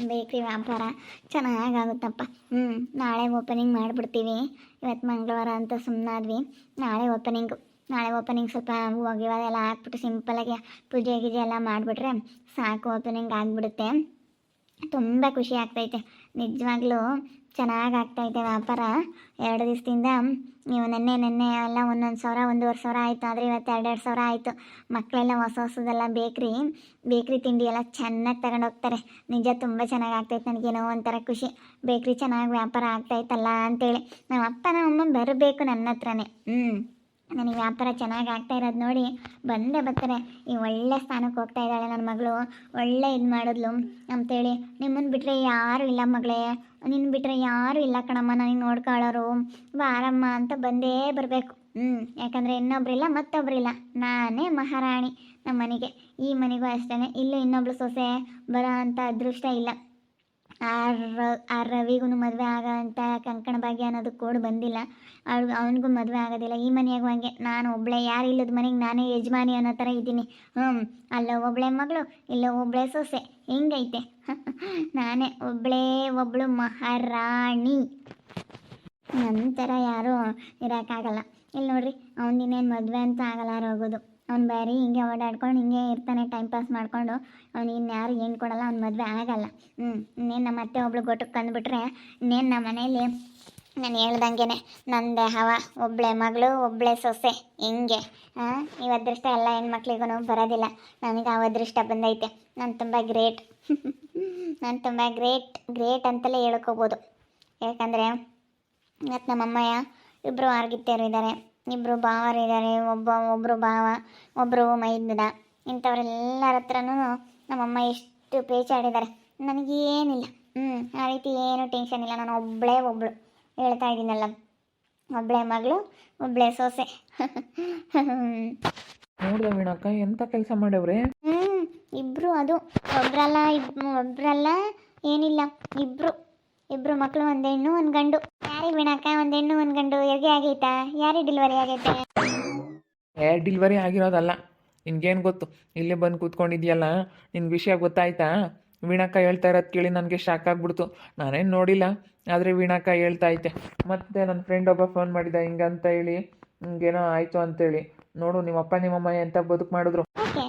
ಬೇಕ್ರಿ ವ್ಯಾಪಾರ ಚೆನ್ನಾಗಾಗುತ್ತಪ್ಪ. ನಾಳೆ ಓಪನಿಂಗ್ ಮಾಡಿಬಿಡ್ತೀವಿ. ಇವತ್ತು ಮಂಗಳವಾರ ಅಂತ ಸುಮ್ಮನಾದ್ವಿ. ನಾಳೆ ಓಪನಿಂಗ್ ಸ್ವಲ್ಪ ಹೂವು ಗಿವ ಎಲ್ಲ ಹಾಕ್ಬಿಟ್ಟು ಸಿಂಪಲಾಗಿ ಪೂಜೆ ಗೀಜೆ ಎಲ್ಲ ಮಾಡಿಬಿಟ್ರೆ ಸಾಕು, ಓಪನಿಂಗ್ ಆಗಿಬಿಡುತ್ತೆ. ತುಂಬ ಖುಷಿ ಆಗ್ತೈತೆ ನಿಜವಾಗ್ಲೂ. ಚೆನ್ನಾಗಿ ಆಗ್ತೈತೆ ವ್ಯಾಪಾರ. 2 ದಿವಸದಿಂದ ನೀವು ನೆನ್ನೆ ಎಲ್ಲ 1,000 1,500 ಆಯಿತು. ಆದರೆ ಇವತ್ತು 2,000 ಆಯಿತು. ಮಕ್ಕಳೆಲ್ಲ ಹೊಸದೆಲ್ಲ ಬೇಕ್ರಿ ತಿಂಡಿ ಎಲ್ಲ ಚೆನ್ನಾಗಿ ತಗೊಂಡೋಗ್ತಾರೆ. ನಿಜ ತುಂಬ ಚೆನ್ನಾಗಿ ಆಗ್ತೈತೆ. ನನಗೇನೋ ಒಂಥರ ಖುಷಿ, ಬೇಕ್ರಿ ಚೆನ್ನಾಗಿ ವ್ಯಾಪಾರ ಆಗ್ತಾಯಿತ್ತಲ್ಲ ಅಂತೇಳಿ. ನಮ್ಮ ಅಪ್ಪ ನಮ್ಮಮ್ಮ ಬರಬೇಕು ನನ್ನ ಹತ್ರನೇ. ನನಗೆ ವ್ಯಾಪಾರ ಚೆನ್ನಾಗಿ ಆಗ್ತಾ ಇರೋದು ನೋಡಿ ಬಂದೇ ಬರ್ತಾರೆ. ಈ ಒಳ್ಳೆ ಸ್ಥಾನಕ್ಕೆ ಹೋಗ್ತಾ ಇದ್ದಾಳೆ ನನ್ನ ಮಗಳು, ಒಳ್ಳೆ ಇದು ಮಾಡಿದ್ಲು ಅಂತೇಳಿ. ನಿಮ್ಮನ್ನು ಬಿಟ್ಟರೆ ಯಾರೂ ಇಲ್ಲ ಮಗಳೇ, ನಿನ್ನ ಬಿಟ್ಟರೆ ಯಾರೂ ಇಲ್ಲ ಕಣಮ್ಮ ನನಗೆ ನೋಡ್ಕೊಳ್ಳೋರು, ಬಾರಮ್ಮ ಅಂತ ಬಂದೇ ಬರಬೇಕು. ಯಾಕಂದರೆ ಇನ್ನೊಬ್ರಿಲ್ಲ ಮತ್ತೊಬ್ಬರಿಲ್ಲ, ನಾನೇ ಮಹಾರಾಣಿ ನಮ್ಮ ಮನೆಗೆ. ಈ ಮನೆಗೂ ಅಷ್ಟೇ, ಇಲ್ಲೂ ಇನ್ನೊಬ್ಳು ಸೊಸೆ ಬರೋ ಅಂಥ ಅದೃಷ್ಟ ಇಲ್ಲ. ಆ ರವಿಗೂ ಮದುವೆ ಆಗೋ ಅಂಥ ಕಂಕಣ ಭಾಗ್ಯ ಅನ್ನೋದು ಕೂಡ ಬಂದಿಲ್ಲ. ಅವನಿಗೂ ಮದುವೆ ಆಗೋದಿಲ್ಲ. ಈ ಮನೆಯಾಗೂ ಹಂಗೆ ನಾನು ಒಬ್ಬಳೇ, ಯಾರು ಇಲ್ಲದ ಮನೆಗೆ ನಾನೇ ಯಜಮಾನಿ ಅನ್ನೋ ಥರ ಇದ್ದೀನಿ. ಅಲ್ಲೋ ಒಬ್ಬಳೇ ಮಗಳು, ಇಲ್ಲೋ ಒಬ್ಬಳೇ ಸೊಸೆ, ಹೆಂಗೈತೆ ನಾನೇ ಒಬ್ಬಳು ಮಹಾರಾಣಿ. ನಂತರ ಯಾರೂ ಇರೋಕ್ಕಾಗಲ್ಲ. ಇಲ್ಲಿ ನೋಡ್ರಿ, ಅವನಿನ್ನೇನು ಮದುವೆ ಅಂತ ಆಗಲ್ಲ ಹೋಗೋದು. ಅವ್ನು ಬಾರಿ ಹಿಂಗೆ ಓಡಾಡ್ಕೊಂಡು ಹಿಂಗೆ ಇರ್ತಾನೆ, ಟೈಮ್ ಪಾಸ್ ಮಾಡಿಕೊಂಡು. ಅವ್ನಿಗೆ ಇನ್ಯಾರು ಏನು ಕೊಡಲ್ಲ, ಅವ್ನ ಮದುವೆ ಆಗಲ್ಲ. ಇನ್ನೇನು ನಮ್ಮ ಅತ್ತೆ ಒಬ್ಳು ಗೊಟ್ಟಕ್ಕೆ ಕಂಡುಬಿಟ್ರೆ ಇನ್ನೇನು ನಮ್ಮ ಮನೇಲಿ ನಾನು ಹೇಳ್ದಂಗೆ ನಂದೇ ಹವ. ಒಬ್ಬಳೇ ಮಗಳು ಒಬ್ಬಳೇ ಸೊಸೆ, ಹಿಂಗೆ ಈ ಅದೃಷ್ಟ ಎಲ್ಲ ಹೆಣ್ಮಕ್ಳಿಗೂ ಬರೋದಿಲ್ಲ. ನನಗೆ ಆ ಅದೃಷ್ಟ ಬಂದೈತೆ. ನಾನು ತುಂಬ ಗ್ರೇಟ್ ನಾನು ತುಂಬ ಗ್ರೇಟ್ ಅಂತಲೇ ಹೇಳ್ಕೊಬೋದು. ಯಾಕಂದರೆ ಇವತ್ತು ನಮ್ಮಮ್ಮಯ್ಯ ಇಬ್ಬರು ಆರ್ಗಿತ್ತೇರು ಇದ್ದಾರೆ, ಇಬ್ಬರು ಭಾವರಿದ್ದಾರೆ. ಒಬ್ಬರು ಭಾವ, ಒಬ್ಬರು ಮೈದುನ. ಇಂಥವ್ರೆಲ್ಲರ ಹತ್ರನೂ ನಮ್ಮಮ್ಮ ಎಷ್ಟು ಪೇಚಾಡಿದ್ದಾರೆ. ನನಗೇನಿಲ್ಲ, ಆ ರೀತಿ ಏನೂ ಟೆನ್ಷನ್ ಇಲ್ಲ. ನಾನು ಒಬ್ಬಳು ಹೇಳ್ತಾ ಇದ್ದೀನಲ್ಲ, ಒಬ್ಬಳೇ ಮಗಳು ಒಬ್ಬಳೇ ಸೊಸೆ. ನೋಡ್ದ ವೀಣಕ್ಕ ಎಂಥ ಕೆಲಸ ಮಾಡ್ಯವ್ರೆ. ಇಬ್ಬರು, ಅದು ಒಬ್ರಲ್ಲ ಏನಿಲ್ಲ, ಇಬ್ರು ಮಕ್ಕಳು, ಒಂದು ಹೆಣ್ಣು ಒಂದು ಗಂಡು. ಯಾರಿಗೆ ವೀಣಕ್ಕ? ಒಂದು ಹೆಣ್ಣು ಒಂದು ಗಂಡು. ಹೆರಿಗೆ ಆಗೈತಾ? ಯಾರಿಗೆ ಡೆಲಿವರಿ ಆಗೈತೆ? ಡೆಲಿವರಿ ಆಗಿರೋದಲ್ಲ, ನಿನ್ಗೇನು ಗೊತ್ತು? ಇಲ್ಲೇ ಬಂದು ಕೂತ್ಕೊಂಡಿದ್ಯಲ್ಲ, ನಿನ್ನ ವಿಷಯ ಗೊತ್ತಾಯ್ತಾ? ವೀಣಕ್ಕ ಹೇಳ್ತಾ ಇರೋದು ಕೇಳಿ ನನಗೆ ಶಾಕ್ ಆಗಿಬಿಡ್ತು. ನಾನೇನು ನೋಡಿಲ್ಲ, ಆದರೆ ವೀಣಕ್ಕ ಹೇಳ್ತಾ ಐತೆ. ಮತ್ತು ನನ್ನ ಫ್ರೆಂಡ್ ಒಬ್ಬ ಫೋನ್ ಮಾಡಿದ್ದ ಹಿಂಗಂತ ಹೇಳಿ, ಹಿಂಗೇನೋ ಆಯಿತು ಅಂತೇಳಿ. ನೋಡು ನಿಮ್ಮಪ್ಪ ನಿಮ್ಮಮ್ಮ ಎಂಥ ಬದುಕು ಮಾಡಿದ್ರು. ಓಕೆ,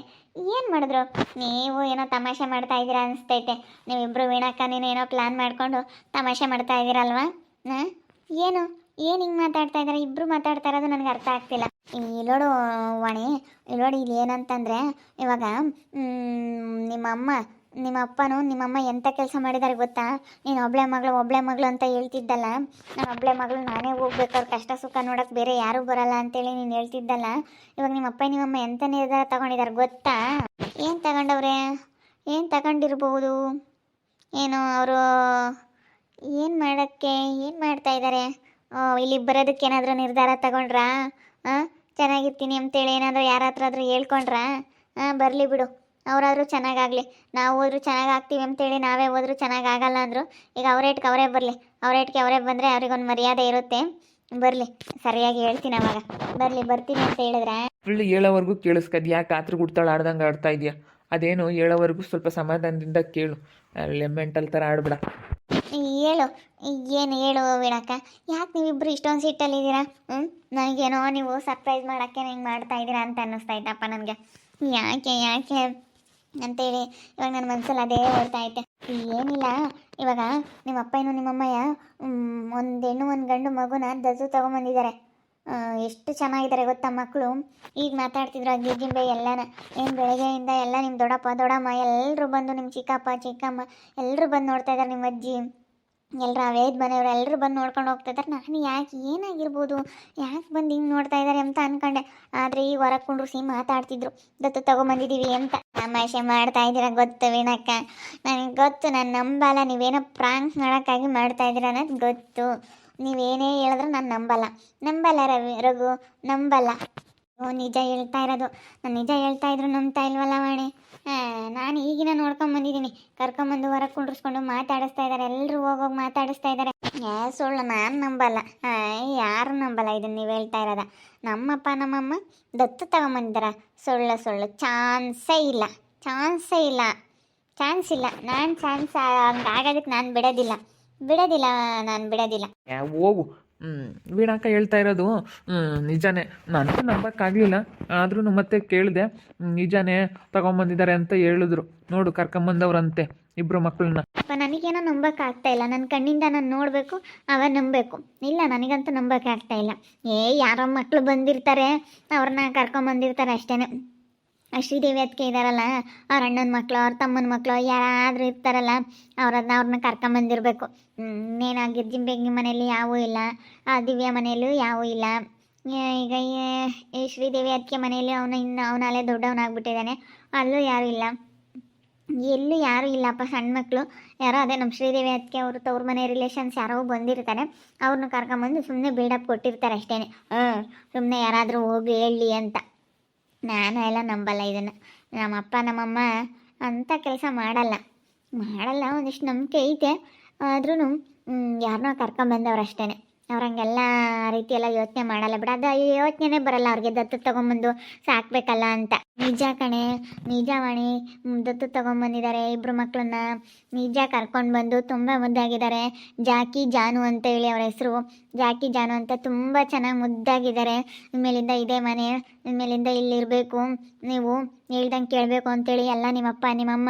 ಏನು ಮಾಡಿದ್ರು? ನೀವು ಏನೋ ತಮಾಷೆ ಮಾಡ್ತಾ ಇದ್ದೀರಾ ಅನಿಸ್ತೈತೆ. ನೀವಿಬ್ಬರು ವೀಣಕ್ಕ ನೀನು ಏನೋ ಪ್ಲ್ಯಾನ್ ಮಾಡಿಕೊಂಡು ತಮಾಷೆ ಮಾಡ್ತಾ ಇದ್ದೀರಲ್ವಾ? ಏನು ಹಿಂಗೆ ಮಾತಾಡ್ತಾ ಇದ್ದಾರೆ? ಇಬ್ಬರು ಮಾತಾಡ್ತಾ ಇರೋದು ನನಗೆ ಅರ್ಥ ಆಗ್ತಿಲ್ಲ. ಇಲ್ಲೋಡು ವಾಣಿ, ಇಲ್ಲೋಡು ಇಲ್ಲಿ ಏನಂತಂದರೆ, ಇವಾಗ ನಿಮ್ಮ ಅಪ್ಪನೂ ನಿಮ್ಮಮ್ಮ ಎಂಥ ಕೆಲಸ ಮಾಡಿದ್ದಾರೆ ಗೊತ್ತಾ? ನೀನು ಒಬ್ಬಳೇ ಮಗಳು ಅಂತ ಹೇಳ್ತಿದ್ದಲ್ಲ, ನಾನು ಒಬ್ಬಳೇ ಮಗಳು, ನಾನೇ ಹೋಗ್ಬೇಕು, ಅವ್ರ ಕಷ್ಟ ಸುಖ ನೋಡೋಕೆ ಬೇರೆ ಯಾರೂ ಬರಲ್ಲ ಅಂತೇಳಿ ನೀನು ಹೇಳ್ತಿದ್ದಲ್ಲ. ಇವಾಗ ನಿಮ್ಮಪ್ಪ ನಿಮ್ಮಮ್ಮ ಎಂಥ ನಿರ್ಧಾರ ತಗೊಂಡಿದ್ದಾರೆ ಗೊತ್ತಾ? ಏನು ತಗೊಂಡವ್ರೆ? ಏನು ತಗೊಂಡಿರ್ಬೋದು? ಏನು ಅವರು ಏನು ಮಾಡ್ತಾ ಇದ್ದಾರೆ? ಇಲ್ಲಿ ಬರೋದಕ್ಕೆ ಏನಾದರೂ ನಿರ್ಧಾರ ತಗೊಂಡ್ರಾ? ಚೆನ್ನಾಗಿರ್ತೀನಿ ಅಂತೇಳಿ ಏನಾದರೂ ಯಾರ ಹತ್ರ ಆದರೂ ಹೇಳ್ಕೊಂಡ್ರಾ? ಬರಲಿ ಬಿಡು, ಅವರಾದರೂ ಚೆನ್ನಾಗಾಗಲಿ. ನಾವು ಹೋದ್ರೂ ಚೆನ್ನಾಗಾಗ್ತೀವಿ ಅಂತೇಳಿ ನಾವೇ ಹೋದ್ರೂ ಚೆನ್ನಾಗಾಗಲ್ಲ ಅಂದರು. ಈಗ ಅವರೇಟ್ಗೆ ಅವರೇ ಬರಲಿ, ಅವರೇ ಬಂದರೆ ಅವ್ರಿಗೊಂದು ಮರ್ಯಾದೆ ಇರುತ್ತೆ. ಬರಲಿ, ಸರಿಯಾಗಿ ಹೇಳ್ತೀನಿ ಅವಾಗ. ಬರ್ತೀನಿ ಅಂತ ಹೇಳಿದ್ರೆ ಫುಲ್ ಹೇಳೋವರೆಗೂ ಕೇಳಿಸ್ಕದ್. ಯಾಕೆ ಆತ್ರ ಗುಡ್ತಾಳೆ ಆಡ್ದಂಗೆ ಆಡ್ತಾ ಇದೆಯಾ? ಅದೇನು ಹೇಳೋವರೆಗೂ ಸ್ವಲ್ಪ ಸಮಾಧಾನದಿಂದ ಕೇಳು. ಅಲ್ಲೇ ಮೆಂಟಲ್ ಥರ ಆಡ್ಬೇಡ. ಏನು ಹೇಳು ವೀಣಕ್ಕ? ಯಾಕೆ ನೀವಿಬ್ಬರು ಇಷ್ಟೊಂದು ಸಿಟ್ಟಲ್ಲಿದ್ದೀರಾ? ನನಗೇನೋ ನೀವು ಸರ್ಪ್ರೈಸ್ ಮಾಡೋಕ್ಕೆ ಹಿಂಗೆ ಮಾಡ್ತಾ ಇದ್ದೀರಾ ಅಂತ ಅನ್ನಿಸ್ತಾ ಇದ್ದಪ್ಪ ನನಗೆ. ಯಾಕೆ ಅಂತೇಳಿ ಇವಾಗ ನನ್ನ ಮನಸ್ಸಲ್ಲಿ ಅದೇ ಓಡ್ತಾ ಐತೆ. ಏನಿಲ್ಲ, ಇವಾಗ ನಿಮ್ಮಪ್ಪ ಏನು ನಿಮ್ಮಮ್ಮಯ್ಯ ಒಂದು ಹೆಣ್ಣು ಒಂದು ಗಂಡು ಮಗುನ ದಸು ತೊಗೊಂಬಂದಿದ್ದಾರೆ. ಎಷ್ಟು ಚೆನ್ನಾಗಿದ್ದಾರೆ ಗೊತ್ತಾ ಮಕ್ಕಳು? ಈಗ ಮಾತಾಡ್ತಿದ್ರು ಗಿರ್ಜಿಂಬೆ ಎಲ್ಲನ. ಏನು ಬೆಳಗ್ಗೆಯಿಂದ ಎಲ್ಲ ನಿಮ್ಮ ದೊಡ್ಡಮ್ಮ ಎಲ್ಲರೂ ಬಂದು, ನಿಮ್ಮ ಚಿಕ್ಕಮ್ಮ ಎಲ್ಲರೂ ಬಂದು ನೋಡ್ತಾ ಇದ್ದಾರೆ. ನಿಮ್ಮ ಅಜ್ಜಿ ಎಲ್ಲರೂ ವೇದ ಮನೆಯವರು ಎಲ್ಲರೂ ಬಂದು ನೋಡ್ಕೊಂಡು ಹೋಗ್ತಾ ಇದ್ದಾರೆ. ನಾನು ಯಾಕೆ ಏನಾಗಿರ್ಬೋದು, ಯಾಕೆ ಬಂದು ಹಿಂಗೆ ನೋಡ್ತಾ ಇದ್ದಾರೆ ಅಂತ ಅಂದ್ಕೊಂಡೆ. ಆದರೆ ಈಗ ಹೊರಗೆ ಕುಂಡ್ರಿಸಿ ಮಾತಾಡ್ತಿದ್ರು, ದತ್ತು ತೊಗೊಂಬಂದಿದ್ದೀವಿ ಅಂತ. ತಮಾಷೆ ಮಾಡ್ತಾ ಇದ್ದೀರಾ ಗೊತ್ತು ವೀಣಕ್ಕ, ನನಗೆ ಗೊತ್ತು. ನಾನು ನಂಬಲ್ಲ, ನೀವೇನೋ ಪ್ರಾಂಕ್ ಮಾಡೋಕ್ಕಾಗಿ ಮಾಡ್ತಾ ಇದ್ದೀರ ಅನ್ನೋದು ಗೊತ್ತು. ನೀವೇನೇ ಹೇಳಿದ್ರು ನಾನು ನಂಬಲ್ಲ ರಘು, ನಂಬಲ್ಲ. ನಿಜ ಹೇಳ್ತಾ ಇರೋದು. ನಾನು ನಿಜ ಹೇಳ್ತಾ ಇದ್ರು ನಂಬ್ತಾ ಇಲ್ವಲ್ಲ ವಾಣಿ? ನಾನು ಈಗಿನ ನೋಡ್ಕೊಂಬಂದಿದ್ದೀನಿ. ಕರ್ಕೊಂಬಂದು ಹೊರಗೆ ಕುಂಡ್ರಿಸ್ಕೊಂಡು ಮಾತಾಡಿಸ್ತಾ ಇದ್ದಾರೆ, ಎಲ್ಲರೂ ಹೋಗೋಗಿ ಮಾತಾಡಿಸ್ತಾ ಇದ್ದಾರೆ. ಸುಳ್ಳು, ನಾನು ನಂಬಲ್ಲ. ಯಾರು ನಂಬಲ್ಲ ಇದನ್ನು ನೀವು ಹೇಳ್ತಾ ಇರೋದ. ನಮ್ಮಪ್ಪ ನಮ್ಮಮ್ಮ ದತ್ತು ತಗೊಂಬಂದಿದ್ದಾರ? ಸುಳ್ಳು, ಚಾನ್ಸೇ ಇಲ್ಲ. ಚಾನ್ಸ್ ಇಲ್ಲ. ನಾನು ಚಾನ್ಸ್ ಹಂಗಾಗೋದಕ್ಕೆ ನಾನು ಬಿಡೋದಿಲ್ಲ. ಬಿಡೋದಿಲ್ಲ, ನಾನು ಬಿಡೋದಿಲ್ಲ. ಹೋಗು. ವೀಣಾಕ್ಕ ಹೇಳ್ತಾ ಇರೋದು ನಿಜಾನೇ. ನನಗೂ ನಂಬಕ್ಕಾಗಲಿಲ್ಲ, ಆದ್ರೂ ಮತ್ತೆ ಕೇಳಿದೆ. ನಿಜಾನೇ ತಗೊಂಬಂದಿದ್ದಾರೆ ಅಂತ ಹೇಳಿದ್ರು. ನೋಡು ಕರ್ಕೊಂಬಂದವ್ರಂತೆ ಇಬ್ಬರು ಮಕ್ಕಳನ್ನ. ಅಪ್ಪ ನನಗೇನೋ ನಂಬಕ್ಕಾಗ್ತಾ ಇಲ್ಲ. ನನ್ನ ಕಣ್ಣಿಂದ ನಾನು ನೋಡಬೇಕು, ಅವ ನಂಬಬೇಕು. ಇಲ್ಲ, ನನಗಂತೂ ನಂಬಕ್ಕಾಗ್ತಾ ಇಲ್ಲ. ಯಾರೋ ಮಕ್ಕಳು ಬಂದಿರ್ತಾರೆ, ಅವ್ರನ್ನ ಕರ್ಕೊಂಬಂದಿರ್ತಾರೆ ಅಷ್ಟೇ. ಶ್ರೀದೇವಿ ಅದಕ್ಕೆ ಇದ್ದಾರಲ್ಲ, ಅವ್ರ ಅಣ್ಣನ ಮಕ್ಕಳು, ಅವ್ರ ತಮ್ಮನ ಮಕ್ಕಳು ಯಾರಾದರೂ ಇರ್ತಾರಲ್ಲ, ಅವ್ರನ್ನ ಕರ್ಕೊಂಬಂದಿರಬೇಕು. ಇನ್ನೇನು ಗಿರ್ಜಿಂಬೆಂಗಿ ಮನೆಯಲ್ಲಿ ಯಾವೂ ಇಲ್ಲ, ಆ ದಿವ್ಯ ಮನೆಯಲ್ಲೂ ಯಾವೂ ಇಲ್ಲ. ಈಗ ಈ ಶ್ರೀದೇವಿ ಅದಕ್ಕೆ ಮನೆಯಲ್ಲಿ ಅವನಲ್ಲೇ ದೊಡ್ಡವನಾಗ್ಬಿಟ್ಟಿದ್ದಾನೆ, ಅಲ್ಲೂ ಯಾರೂ ಇಲ್ಲ. ಎಲ್ಲೂ ಯಾರೂ ಇಲ್ಲಪ್ಪ. ಸಣ್ಣ ಮಕ್ಕಳು ಯಾರೋ ಅದೇ ನಮ್ಮ ಶ್ರೀದೇವಿ ಅದಕ್ಕೆ ಅವರು ತವ್ರ ಮನೆ ರಿಲೇಷನ್ಸ್ ಯಾರೋ ಬಂದಿರ್ತಾರೆ, ಅವ್ರನ್ನ ಕರ್ಕೊಂಬಂದು ಸುಮ್ಮನೆ ಬಿಲ್ಡಪ್ ಕೊಟ್ಟಿರ್ತಾರೆ ಅಷ್ಟೇ. ಸುಮ್ಮನೆ ಯಾರಾದರೂ ಹೋಗಿ ಹೇಳಿ ಅಂತ. ನಾನು ಎಲ್ಲ ನಂಬಲ್ಲ ಇದನ್ನು. ನಮ್ಮಪ್ಪ ನಮ್ಮಮ್ಮ ಅಂಥ ಕೆಲಸ ಮಾಡಲ್ಲ. ಒಂದಿಷ್ಟು ನಂಬಿಕೆ ಐತೆ, ಆದ್ರೂ ಯಾರನ್ನೋ ಕರ್ಕೊಂಬಂದವ್ರು ಅಷ್ಟೇ. ಅವ್ರು ಹಂಗೆಲ್ಲ ರೀತಿ ಎಲ್ಲ ಯೋಚನೆ ಮಾಡಲ್ಲ ಬಿಡ. ಅದು ಯೋಚನೆನೇ ಬರಲ್ಲ ಅವ್ರಿಗೆ, ದತ್ತು ತೊಗೊಂಬಂದು ಸಾಕ್ಬೇಕಲ್ಲ ಅಂತ. ನಿಜ ಕಣೆ, ನಿಜವಾಣಿ. ದತ್ತು ತೊಗೊಂಬಂದಿದ್ದಾರೆ ಇಬ್ಬರು ಮಕ್ಕಳನ್ನ. ನಿಜ ಕರ್ಕೊಂಡು ಬಂದು ತುಂಬ ಮುದ್ದಾಗಿದ್ದಾರೆ. ಜಾಕಿ ಜಾನು ಅಂತ ಹೇಳಿ ಅವ್ರ ಹೆಸರು. ಜಾಕಿ ಜಾನು ಅಂತ ತುಂಬ ಚೆನ್ನಾಗಿ ಮುದ್ದಾಗಿದ್ದಾರೆ. ಇನ್ಮೇಲಿಂದ ಇದೇ ಮನೆ, ಇನ್ಮೇಲಿಂದ ಇಲ್ಲಿರಬೇಕು, ನೀವು ಹೇಳ್ದಂಗೆ ಕೇಳಬೇಕು ಅಂತೇಳಿ ಎಲ್ಲ ನಿಮ್ಮಪ್ಪ ನಿಮ್ಮಮ್ಮ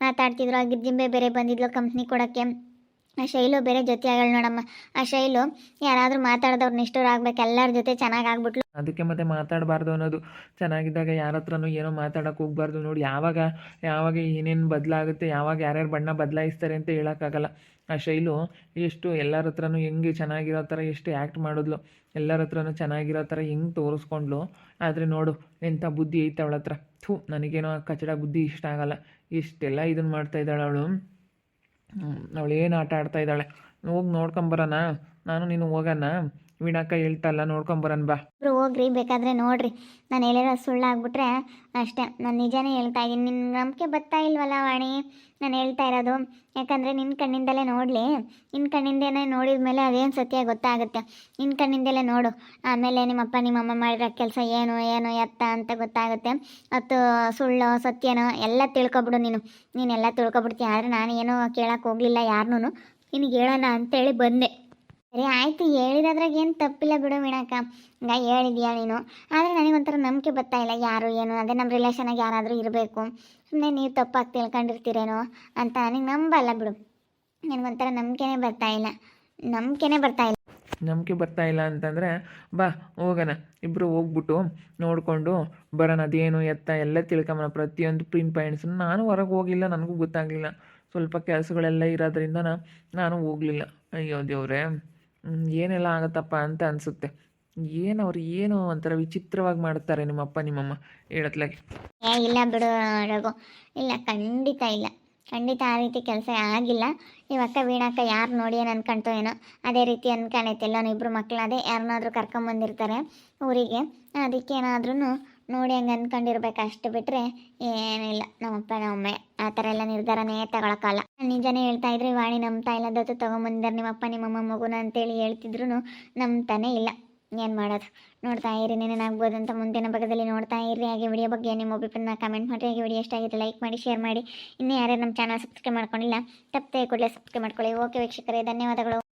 ಮಾತಾಡ್ತಿದ್ರು. ಆ ಗಿರ್ಜಿಂಬೆ ಬೇರೆ ಬಂದಿದ್ಲು ಕಂಪ್ನಿ ಕೊಡೋಕ್ಕೆ. ಆ ಶೈಲು ಬೇರೆ ಜೊತೆಯಾಗಳು ನೋಡಮ್ಮ. ಆ ಶೈಲು ಯಾರಾದರೂ ಮಾತಾಡಿದವ್ರು ನಿಷ್ಠುರ ಆಗ್ಬೇಕು, ಎಲ್ಲರ ಜೊತೆ ಚೆನ್ನಾಗಿ ಆಗ್ಬಿಟ್ಲು. ಅದಕ್ಕೆ ಮತ್ತೆ ಮಾತಾಡಬಾರ್ದು ಅನ್ನೋದು. ಚೆನ್ನಾಗಿದ್ದಾಗ ಯಾರ ಹತ್ರನೂ ಏನೋ ಮಾತಾಡೋಕೆ ಹೋಗ್ಬಾರ್ದು. ನೋಡಿ ಯಾವಾಗ ಏನೇನು ಬದಲಾಗುತ್ತೆ, ಯಾವಾಗ ಯಾರ್ಯಾರು ಬಣ್ಣ ಬದಲಾಯಿಸ್ತಾರೆ ಅಂತ ಹೇಳೋಕ್ಕಾಗಲ್ಲ. ಆ ಶೈಲು ಎಷ್ಟು ಎಲ್ಲರ ಹತ್ರನೂ ಹೆಂಗೆ ಚೆನ್ನಾಗಿರೋ ಥರ ಎಷ್ಟು ಆ್ಯಕ್ಟ್ ಮಾಡಿದ್ಲು, ಎಲ್ಲರ ಹತ್ರನೂ ಚೆನ್ನಾಗಿರೋ ಥರ ಹೆಂಗೆ ತೋರಿಸ್ಕೊಂಡ್ಲು. ಆದರೆ ನೋಡು ಎಂಥ ಬುದ್ಧಿ ಐತೆ ಅವಳ ಹತ್ರ. ನನಗೇನೋ ಆ ಕಚಡ ಬುದ್ಧಿ ಇಷ್ಟ ಆಗಲ್ಲ. ಇಷ್ಟೆಲ್ಲ ಇದನ್ನು ಮಾಡ್ತಾಯಿದ್ದಾಳೆ ಅವಳು. ಅವಳೇನು ಆಟ ಆಡ್ತಾ ಇದ್ದಾಳೆ. ಹೋಗಿ ನೋಡ್ಕೊಂಬರೋಣ, ನಾನು ನೀನು ಹೋಗೋಣ. ವೀಣಾಕ್ಕ ಹೇಳ್ತಲ್ಲ, ನೋಡ್ಕೊಂಬರೋಣ ಬಾ. ಹೋಗ್ರಿ, ಬೇಕಾದರೆ ನೋಡ್ರಿ. ನಾನು ಹೇಳಿರೋ ಸುಳ್ಳಾಗ್ಬಿಟ್ರೆ ಅಷ್ಟೇ. ನಾನು ನಿಜಾನೇ ಹೇಳ್ತಾ ಇದ್ದೀನಿ. ನಿನ್ನ ನಂಬಿಕೆ ಬರ್ತಾ ಇಲ್ವಲ್ಲ ವಾಣಿ, ನಾನು ಹೇಳ್ತಾ ಇರೋದು. ಯಾಕಂದರೆ ನಿನ್ನ ಕಣ್ಣಿಂದಲೇ ನೋಡಲಿ. ನಿನ್ನ ಕಣ್ಣಿಂದನೇ ನೋಡಿದ ಮೇಲೆ ಅದೇನು ಸತ್ಯ ಗೊತ್ತಾಗುತ್ತೆ. ನಿನ್ನ ಕಣ್ಣಿಂದಲೇ ನೋಡು, ಆಮೇಲೆ ನಿಮ್ಮಪ್ಪ ನಿಮ್ಮಮ್ಮ ಮಾಡಿರೋ ಕೆಲಸ ಏನು ಎತ್ತ ಅಂತ ಗೊತ್ತಾಗುತ್ತೆ. ಅದು ಸುಳ್ಳು ಸತ್ಯನೋ ಎಲ್ಲ ತಿಳ್ಕೊಬಿಡು. ನೀನೆಲ್ಲ ತಿಳ್ಕೊಬಿಡ್ತೀಯ. ಆದರೆ ನಾನು ಏನೂ ಕೇಳೋಕೆ ಹೋಗಲಿಲ್ಲ ಯಾರನ್ನೂ. ನಿನಗೆ ಹೇಳೋಣ ಅಂತೇಳಿ ಬಂದೆ. ಸರಿ ಆಯಿತು, ಹೇಳಿರೋದ್ರಾಗ ಏನು ತಪ್ಪಿಲ್ಲ ಬಿಡು ವೀಣಾಕ್ಕ. ಹಂಗಾಗಿ ಹೇಳಿದ್ಯಾ ನೀನು. ಆದರೆ ನನಗೊಂಥರ ನಂಬಿಕೆ ಬರ್ತಾ ಇಲ್ಲ, ಯಾರು ಏನು ಅದೇ ನಮ್ಮ ರಿಲೇಷನಾಗಿ ಯಾರಾದರೂ ಇರಬೇಕು. ಸುಮ್ಮನೆ ನೀವು ತಪ್ಪಾಗಿ ತಿಳ್ಕೊಂಡಿರ್ತೀರೇನೋ ಅಂತ ನನಗೆ ನಂಬಲ್ಲ ಬಿಡು. ನನಗೊಂಥರ ನಂಬಿಕೆನೇ ಬರ್ತಾ ಇಲ್ಲ. ನಂಬಿಕೆ ಬರ್ತಾ ಇಲ್ಲ ಅಂತಂದರೆ ಬಾ ಹೋಗೋಣ. ಇಬ್ಬರು ಹೋಗ್ಬಿಟ್ಟು ನೋಡಿಕೊಂಡು ಬರೋಣ. ಅದೇನು ಎತ್ತ ಎಲ್ಲ ತಿಳ್ಕೊಂಬನ, ಪ್ರತಿಯೊಂದು ಪಾಯಿಂಟ್ಸ್. ನಾನು ಹೊರಗೆ ಹೋಗಿಲ್ಲ, ನನಗೂ ಗೊತ್ತಾಗಲಿಲ್ಲ. ಸ್ವಲ್ಪ ಕೆಲಸಗಳೆಲ್ಲ ಇರೋದ್ರಿಂದ ನಾನು ಹೋಗಲಿಲ್ಲ. ಅಯ್ಯೋ ದೇವ್ರೆ, ಏನೆಲ್ಲ ಆಗುತ್ತಪ್ಪ ಅಂತ ಅನಿಸುತ್ತೆ. ಏನೋ ಒಂಥರ ವಿಚಿತ್ರವಾಗಿ ಮಾಡ್ತಾರೆ ನಿಮ್ಮಪ್ಪ ನಿಮ್ಮಮ್ಮ ಹೇಳತ್ಲಾಗೆ. ಇಲ್ಲ ಬಿಡು ರಘು, ಇಲ್ಲ ಖಂಡಿತ ಆ ರೀತಿ ಕೆಲಸ ಆಗಿಲ್ಲ. ಇವಕ್ಕ ವೀಣಾಕ್ಕ ಯಾರು ನೋಡಿ ಏನು ಅನ್ಕೊಂತೋ ಏನೋ ಅದೇ ರೀತಿ ಅನ್ಕೊಂಡೈತೆ. ಎಲ್ಲನೂ ಇಬ್ಬರು ಮಕ್ಕಳು ಅದೇ ಯಾರನ್ನಾದ್ರೂ ಕರ್ಕೊಂಬಂದಿರ್ತಾರೆ ಊರಿಗೆ, ಅದಕ್ಕೇನಾದ್ರೂ ನೋಡಿ ಹಂಗೆ ಅಂದ್ಕೊಂಡಿರ್ಬೇಕು. ಅಷ್ಟು ಬಿಟ್ಟರೆ ಏನಿಲ್ಲ. ನಮ್ಮಪ್ಪ ನಮ್ಮಮ್ಮ ಆ ಥರ ಎಲ್ಲ ನಿರ್ಧಾರನೇ ತಗೊಳಕ್ಕಲ್ಲ. ನಿಜಾನೇ ಹೇಳ್ತಾ ಇದ್ರೆ ವಾಣಿ ನಂಬ್ತಾ ಇಲ್ಲ. ದತ್ತು ತೊಗೊಂಬಂದಿದ್ದಾರೆ ನಿಮ್ಮಪ್ಪ ನಿಮ್ಮಮ್ಮ ಮಗುನ ಅಂತೇಳಿ ಹೇಳ್ತಿದ್ರು ನಂಬ್ತಾನೆ ಇಲ್ಲ. ಏನು ಮಾಡೋದು. ನೋಡ್ತಾ ಇರಿ, ಏನೇನಾಗ್ಬೋದು ಅಂತ ಮುಂದಿನ ಭಾಗದಲ್ಲಿ ನೋಡ್ತಾ ಇರಿ. ಹಾಗೆ ವಿಡಿಯೋ ಬಗ್ಗೆ ನಿಮ್ಮ ಒಪಿನಿಯನ್ನ ಕಮೆಂಟ್ ಮಾಡಿ. ಹಾಗೆ ವಿಡಿಯೋ ಇಷ್ಟ ಆಗಿದೆ ಲೈಕ್ ಮಾಡಿ, ಶೇರ್ ಮಾಡಿ. ಇನ್ನೂ ಯಾರ್ಯಾರು ನಮ್ಮ ಚಾನಲ್ ಸಬ್ಸ್ಕ್ರೈಬ್ ಮಾಡ್ಕೊಂಡಿಲ್ಲ ತಪ್ಪದೆ ಕೂಡಲೇ ಸಬ್ಸ್ಕ್ರೈಬ್ ಮಾಡ್ಕೊಳ್ಳಿ. ಓಕೆ ವೀಕ್ಷಕರೇ, ಧನ್ಯವಾದಗಳು.